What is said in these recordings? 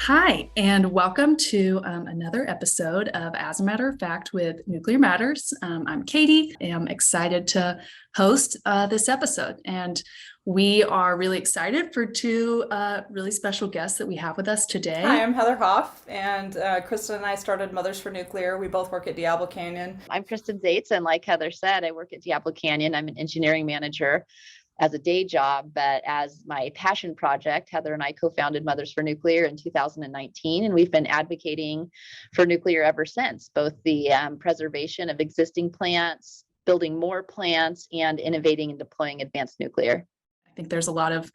Hi, and welcome to another episode of As a Matter of Fact with Nuclear Matters. I'm Katie. I'm excited to host this episode, and we are really excited for two really special guests that we have with us Hi, today. I'm Heather Hoff, and Kristin and I started Mothers for Nuclear. We both work at Diablo Canyon. I'm Kristin Zaitz, and like Heather said, I work at Diablo Canyon. I'm an engineering manager as a day job, but as my passion project, Heather and I co-founded Mothers for Nuclear in 2019, and we've been advocating for nuclear ever since, both the preservation of existing plants, building more plants, and innovating and deploying advanced nuclear. I think there's a lot of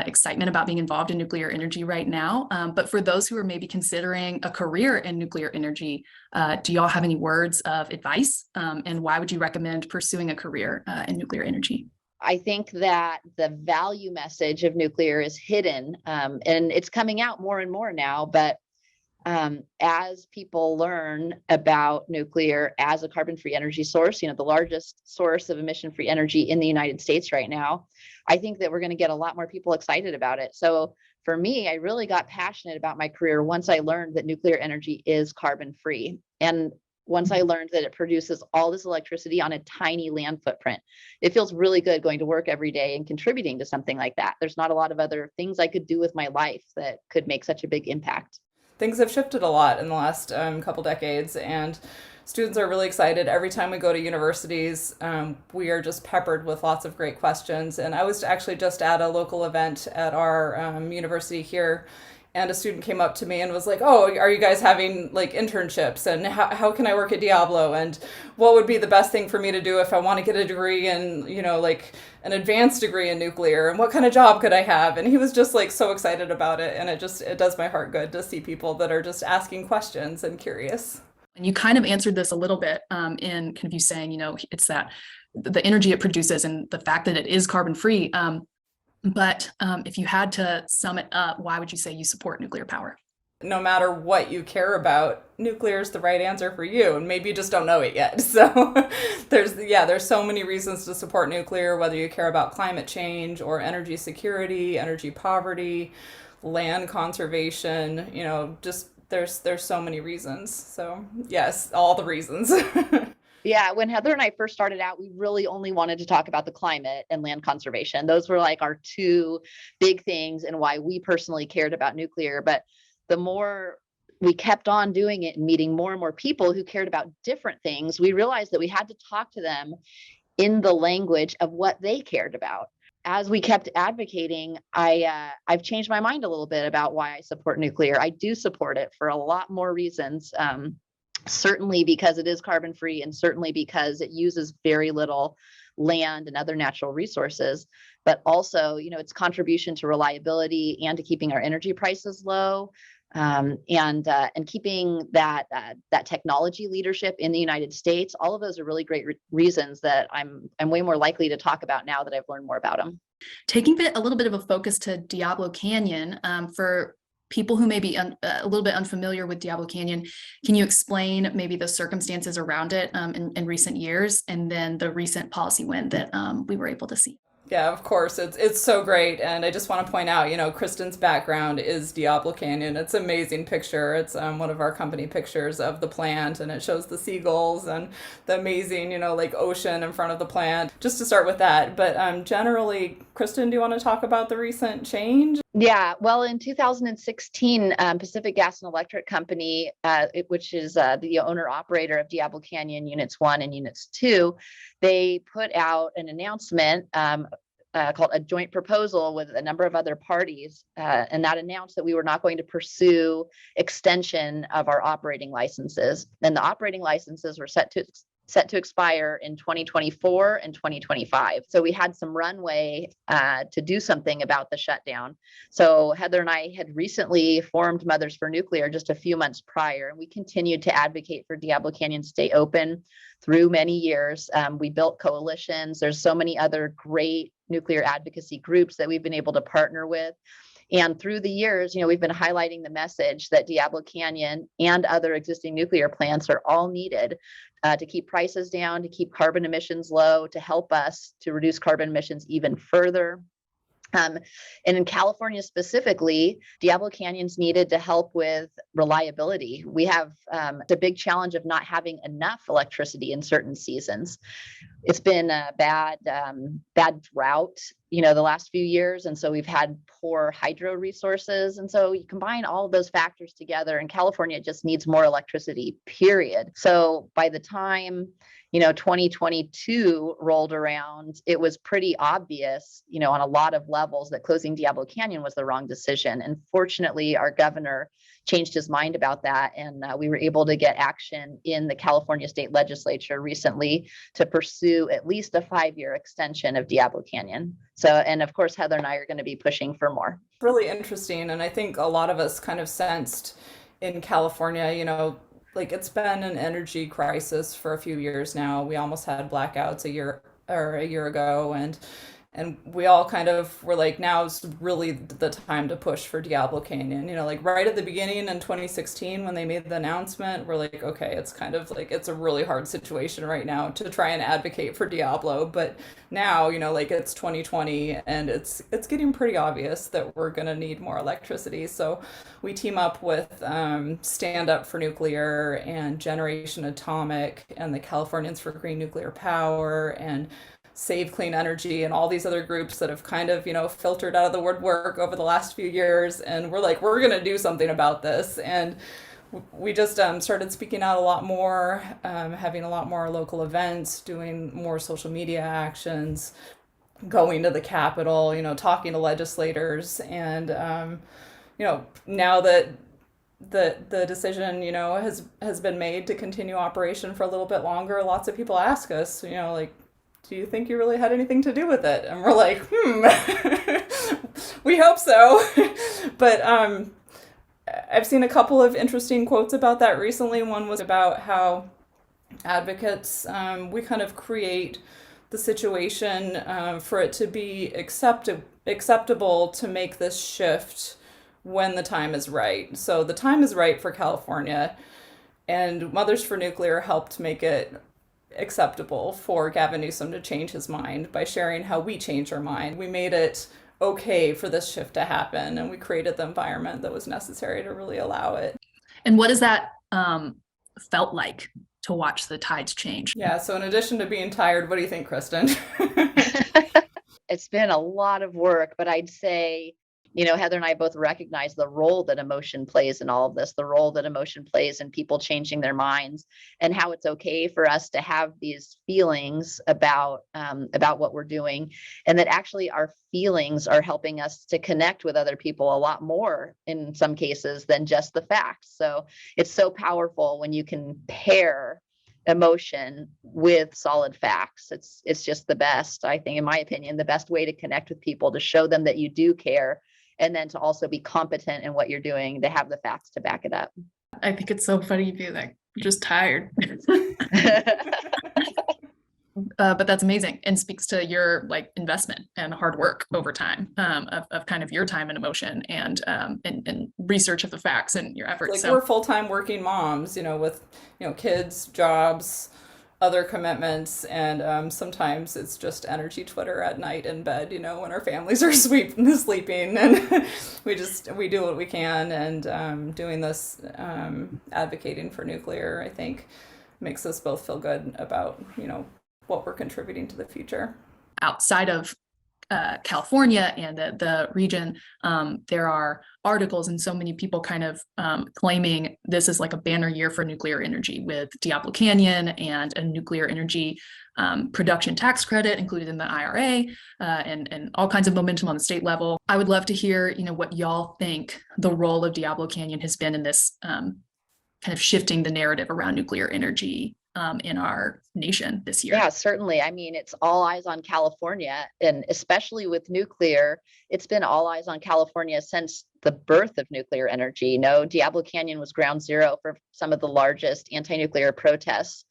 excitement about being involved in nuclear energy right now. But for those who are maybe considering a career in nuclear energy, do y'all have any words of advice? And why would you recommend pursuing a career in nuclear energy? I think that the value message of nuclear is hidden, and it's coming out more and more now. But as people learn about nuclear as a carbon-free energy source, the largest source of emission-free energy in the United States right now, I think that we're going to get a lot more people excited about it. So for me, I really got passionate about my career once I learned that nuclear energy is carbon-free. And once I learned that it produces all this electricity on a tiny land footprint, it feels really good going to work every day and contributing to something like that. There's not a lot of other things I could do with my life that could make such a big impact. Things have shifted a lot in the last couple decades, and students are really excited. Every time we go to universities, we are just peppered with lots of great questions. And I was actually just at a local event at our university here, and a student came up to me and was like, "Oh, are you guys having like internships? And how can I work at Diablo? And what would be the best thing for me to do if I want to get a degree in, like an advanced degree in nuclear? And what kind of job could I have?" And he was just like so excited about it. And it does my heart good to see people that are just asking questions and curious. And you kind of answered this a little bit in kind of you saying, it's that the energy it produces and the fact that it is carbon free. But if you had to sum it up, why would you say you support nuclear power? No matter what you care about, nuclear is the right answer for you, and maybe you just don't know it yet. So there's so many reasons to support nuclear, whether you care about climate change or energy security, energy poverty, land conservation, just there's so many reasons. So yes, all the reasons. Yeah, when Heather and I first started out, we really only wanted to talk about the climate and land conservation. Those were like our two big things and why we personally cared about nuclear. But the more we kept on doing it and meeting more and more people who cared about different things, we realized that we had to talk to them in the language of what they cared about. As we kept advocating, I've changed my mind a little bit about why I support nuclear. I do support it for a lot more reasons. Certainly because it is carbon free, and certainly because it uses very little land and other natural resources, but also, its contribution to reliability and to keeping our energy prices low, and keeping that technology leadership in the United States. All of those are really great reasons that I'm way more likely to talk about now that I've learned more about them. Taking a little bit of a focus to Diablo Canyon, for people who may be a little bit unfamiliar with Diablo Canyon, can you explain maybe the circumstances around it in recent years, and then the recent policy win that we were able to see? Yeah, of course. It's so great. And I just want to point out, Kristin's background is Diablo Canyon. It's an amazing picture. It's one of our company pictures of the plant, and it shows the seagulls and the amazing, like ocean in front of the plant. Just to start with that. But generally, Kristin, do you want to talk about the recent change? Yeah, well, in 2016, Pacific Gas and Electric Company, which is the owner operator of Diablo Canyon Units 1 and Units 2, they put out an announcement called a joint proposal with a number of other parties. And that announced that we were not going to pursue extension of our operating licenses. And the operating licenses were set to expire in 2024 and 2025. So we had some runway to do something about the shutdown. So Heather and I had recently formed Mothers for Nuclear just a few months prior, and we continued to advocate for Diablo Canyon to stay open through many years. We built coalitions. There's so many other great nuclear advocacy groups that we've been able to partner with. And through the years, we've been highlighting the message that Diablo Canyon and other existing nuclear plants are all needed to keep prices down, to keep carbon emissions low, to help us to reduce carbon emissions even further. And in California specifically, Diablo Canyon's needed to help with reliability. We have the big challenge of not having enough electricity in certain seasons. It's been a bad drought, the last few years. And so we've had poor hydro resources. And so you combine all of those factors together, and California just needs more electricity, period. So by the time 2022 rolled around, it was pretty obvious, on a lot of levels, that closing Diablo Canyon was the wrong decision. And fortunately, our governor changed his mind about that. And we were able to get action in the California state legislature recently to pursue at least a 5-year extension of Diablo Canyon. So, and of course, Heather and I are going to be pushing for more. Really interesting. And I think a lot of us kind of sensed in California, like it's been an energy crisis for a few years now. We almost had blackouts a year ago, and we all kind of were like, now's really the time to push for Diablo Canyon. Like right at the beginning in 2016 when they made the announcement, we're like, okay, it's kind of like it's a really hard situation right now to try and advocate for Diablo. But now, like it's 2020 and it's getting pretty obvious that we're gonna need more electricity. So we team up with Stand Up for Nuclear and Generation Atomic and the Californians for Green Nuclear Power and Save Clean Energy and all these other groups that have kind of, filtered out of the woodwork over the last few years. And we're like, we're going to do something about this. And we just started speaking out a lot more, having a lot more local events, doing more social media actions, going to the Capitol, talking to legislators. And, now that the decision, has been made to continue operation for a little bit longer, lots of people ask us, like, do you think you really had anything to do with it? And we're like, we hope so. But I've seen a couple of interesting quotes about that recently. One was about how advocates, we kind of create the situation for it to be acceptable to make this shift when the time is right. So the time is right for California, and Mothers for Nuclear helped make it acceptable for Gavin Newsom to change his mind by sharing how we changed our mind. We made it okay for this shift to happen, and we created the environment that was necessary to really allow it. And what has that felt like to watch the tides change? Yeah, so in addition to being tired, what do you think, Kristin? It's been a lot of work, but I'd say, Heather and I both recognize the role that emotion plays in all of this, the role that emotion plays in people changing their minds, and how it's okay for us to have these feelings about what we're doing, and that actually our feelings are helping us to connect with other people a lot more in some cases than just the facts. So it's so powerful when you can pair emotion with solid facts. It's just the best, I think, in my opinion, the best way to connect with people, to show them that you do care, and then to also be competent in what you're doing, to have the facts to back it up. I think it's so funny to be like, just tired. But that's amazing, and speaks to your investment and hard work over time of kind of your time and emotion and research of the facts and your efforts. We're full-time working moms, with kids, jobs, other commitments, and sometimes it's just energy Twitter at night in bed, when our families are sleeping, and we do what we can, and doing this advocating for nuclear, I think, makes us both feel good about what we're contributing to the future. Outside of California and the region, there are articles and so many people kind of claiming this is like a banner year for nuclear energy, with Diablo Canyon and a nuclear energy production tax credit included in the IRA, and all kinds of momentum on the state level. I would love to hear, what y'all think the role of Diablo Canyon has been in this kind of shifting the narrative around nuclear energy in our nation this year. Yeah, certainly. I mean, it's all eyes on California, and especially with nuclear, it's been all eyes on California since the birth of nuclear energy. Diablo Canyon was ground zero for some of the largest anti-nuclear protests.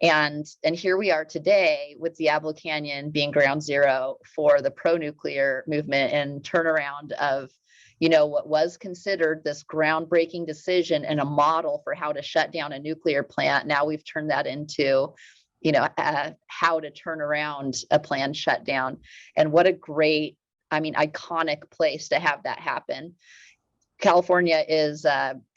And here we are today with Diablo Canyon being ground zero for the pro-nuclear movement and turnaround of what was considered this groundbreaking decision and a model for how to shut down a nuclear plant. Now we've turned that into, how to turn around a planned shutdown. And what a great iconic place to have that happen. California is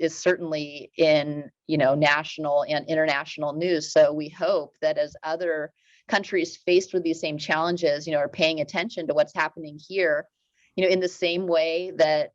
certainly in, national and international news. So we hope that as other countries faced with these same challenges, are paying attention to what's happening here, in the same way that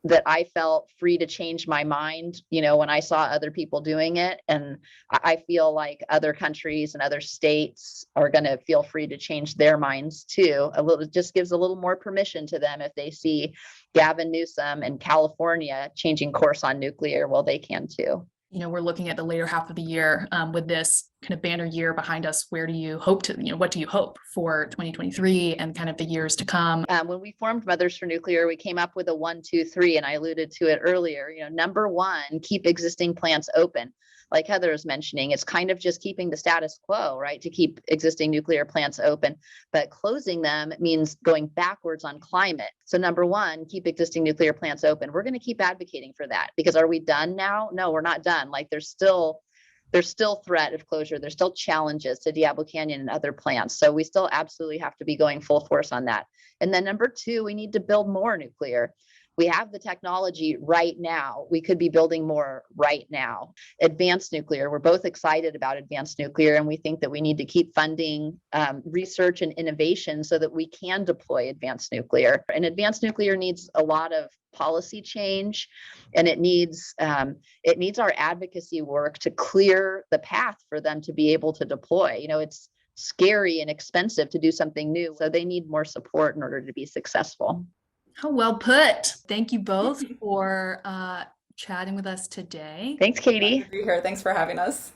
that I felt free to change my mind, when I saw other people doing it. And I feel like other countries and other states are going to feel free to change their minds too. It just gives a little more permission to them if they see Gavin Newsom and California changing course on nuclear. Well, they can too. We're looking at the later half of the year with this kind of banner year behind us. Where do you hope to, what do you hope for 2023 and kind of the years to come? When we formed Mothers for Nuclear, we came up with a 1, 2, 3, and I alluded to it earlier. Number one, keep existing plants open. Like Heather was mentioning, it's kind of just keeping the status quo, right? To keep existing nuclear plants open, but closing them means going backwards on climate. So number one, keep existing nuclear plants open. We're going to keep advocating for that, because are we done now? No, we're not done. Like there's still threat of closure. There's still challenges to Diablo Canyon and other plants. So we still absolutely have to be going full force on that. And then number two, we need to build more nuclear. We have the technology right now. We could be building more right now. Advanced nuclear, we're both excited about advanced nuclear, and we think that we need to keep funding research and innovation so that we can deploy advanced nuclear. And advanced nuclear needs a lot of policy change, and it needs our advocacy work to clear the path for them to be able to deploy. It's scary and expensive to do something new, so they need more support in order to be successful. How well put. Thank you both for chatting with us today. Thanks, Katie. Glad to be here. Thanks for having us.